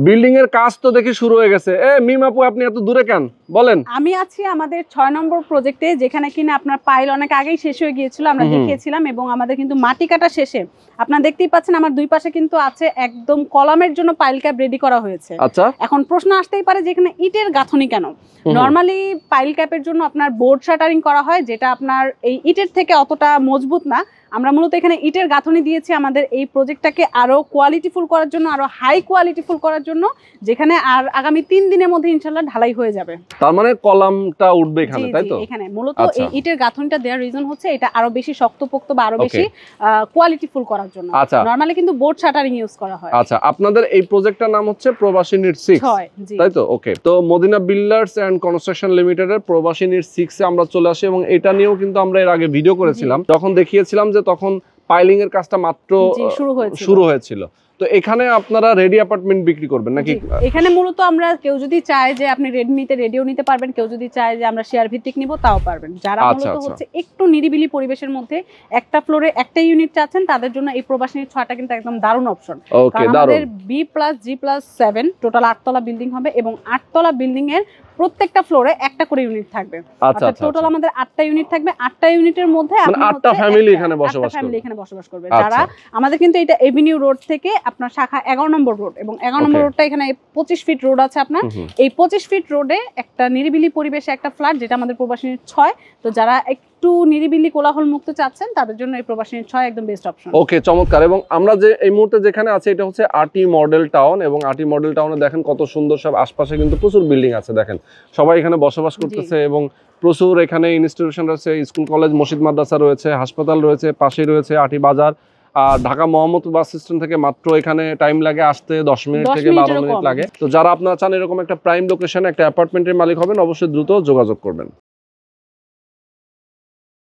Building এর কাজ তো দেখি শুরু হয়ে গেছে। মিম আপু আপনি এত দূরে কেন বলেন? আমি আছি আমাদের 6 নম্বর প্রজেক্টে, যেখানে কিনা আপনার পাইল অনেক আগেই শেষ হয়ে গিয়েছিল, আমরা দেখিয়েছিলাম, এবং আমাদের কিন্তু মাটি কাটা শেষে আপনারা দেখতেই পাচ্ছেন আমার দুই পাশে কিন্তু আছে একদম কলামের জন্য পাইল ক্যাপ রেডি করা হয়েছে। আচ্ছা, এখন প্রশ্ন আসতেই পারে যে এখানে ইটের গাঁথনি কেন? নরমালি পাইল ক্যাপের জন্য আপনার বোর্ড শাটারিং করা হয়, যেটা আপনার এই ইটের থেকে অতটা মজবুত না। আমরা মূলত এখানে ইটের গাঁথনি দিয়েছি আমাদের এই প্রজেক্টটাকে আরো কোয়ালিটিফুল করার জন্য, আরো হাই কোয়ালিটিফুল করার জন্য, যেখানে আর আগামী 3 দিনের মধ্যে ইনশাআল্লাহ ঢালাই হয়ে যাবে। তার মানে কলামটা উঠবে এখানে, তাই তো? এখানে মূলত এই ইটের গাঁথনিটা দেওয়ার রিজন হচ্ছে এটা আরো বেশি শক্তপোক্ত বা আরো বেশি কোয়ালিটিফুল করার জন্য। নরমালি কিন্তু বোর্ড শাটারিং ইউজ করা হয়। আচ্ছা, আপনাদের এই প্রজেক্টটার নাম হচ্ছে প্রবাসী নিট 6, তাই তো? ওকে, তো মদিনা বিল্ডার্স এন্ড কনস্ট্রাকশন লিমিটেডের প্রবাসী নিট 6 এ আমরা চলে আসি, এবং এটা নিয়েও কিন্তু আমরা এর আগে ভিডিও করেছিলাম, যখন দেখিয়েছিলাম যে তখন পাইলিং এর কাজটা মাত্র শুরু হয়েছিল। তো এখানে আপনারা রেডি অ্যাপার্টমেন্ট বিক্রি করবেন নাকি? এখানে মূলত আমরা কেউ যদি চায় যে আপনি রেডি নিতে রেডিও নিতে পারবেন, কেউ যদি চায় যে আমরা শেয়ার ভিত্তিক নিব তাও পারবেন। যারা মূলত হচ্ছে একটু নিরিবিলি পরিবেশের মধ্যে একটা ফ্লোরে একটা ইউনিট চাচ্ছেন, তাদের জন্য এই প্রবাসী নিট 6টা কিন্তু একদম দারুণ অপশন। কারণ আমাদের B+G+7 টোটাল 8 তলা বিল্ডিং হবে, এবং 8 তলা বিল্ডিং এর প্রত্যেকটা ফ্লোরে একটা করে ইউনিট থাকবে। অর্থাৎ টোটাল আমাদের 8টা ইউনিট থাকবে। 8টা ইউনিটের মধ্যে আপনি 8টা ফ্যামিলি এখানে বসবাস করবে। যারা আমাদের কিন্তু এটা এভিনিউ রোড থেকে আপনার শাখা 11 নম্বর রোড, এবং 11 নম্বর রোডটা এখানে 25 ফিট রোড আছে আপনার। এই 25 ফিট রোডে একটা নিরিবিলি পরিবেশে একটা ফ্ল্যাট, যেটা আমাদের প্রবাসী নিট 6। তো যারা একটু নিরিবিলি কোলাহল মুক্ত চাচ্ছেন তাদের জন্য এই প্রবাসী নিট 6 একদম বেস্ট অপশন। ওকে, চমৎকার। এবং আমরা যে এই মুহূর্তে যেখানে আছি এটা হচ্ছে আটি মডেল টাউন, এবং আটি মডেল টাউনে দেখেন কত সুন্দর সব আশপাশে কিন্তু প্রচুর বিল্ডিং আছে। দেখেন সবাই এখানে বসবাস করতেছে, এবং প্রচুর এখানে ইনস্টিটিউশন রয়েছে, স্কুল কলেজ মসজিদ মাদ্রাসা রয়েছে, হাসপাতাল রয়েছে, পাশেই রয়েছে আটি বাজার। আর ঢাকা মোহাম্মদপুর বাস স্ট্যান্ড থেকে মাত্র এখানে টাইম লাগে আসতে 10 মিনিট থেকে 12 মিনিট লাগে। তো যারা আপনারা চান এরকম একটা প্রাইম লোকেশনে একটা অ্যাপার্টমেন্টের মালিক হবেন, অবশ্যই দ্রুত যোগাযোগ করবেন।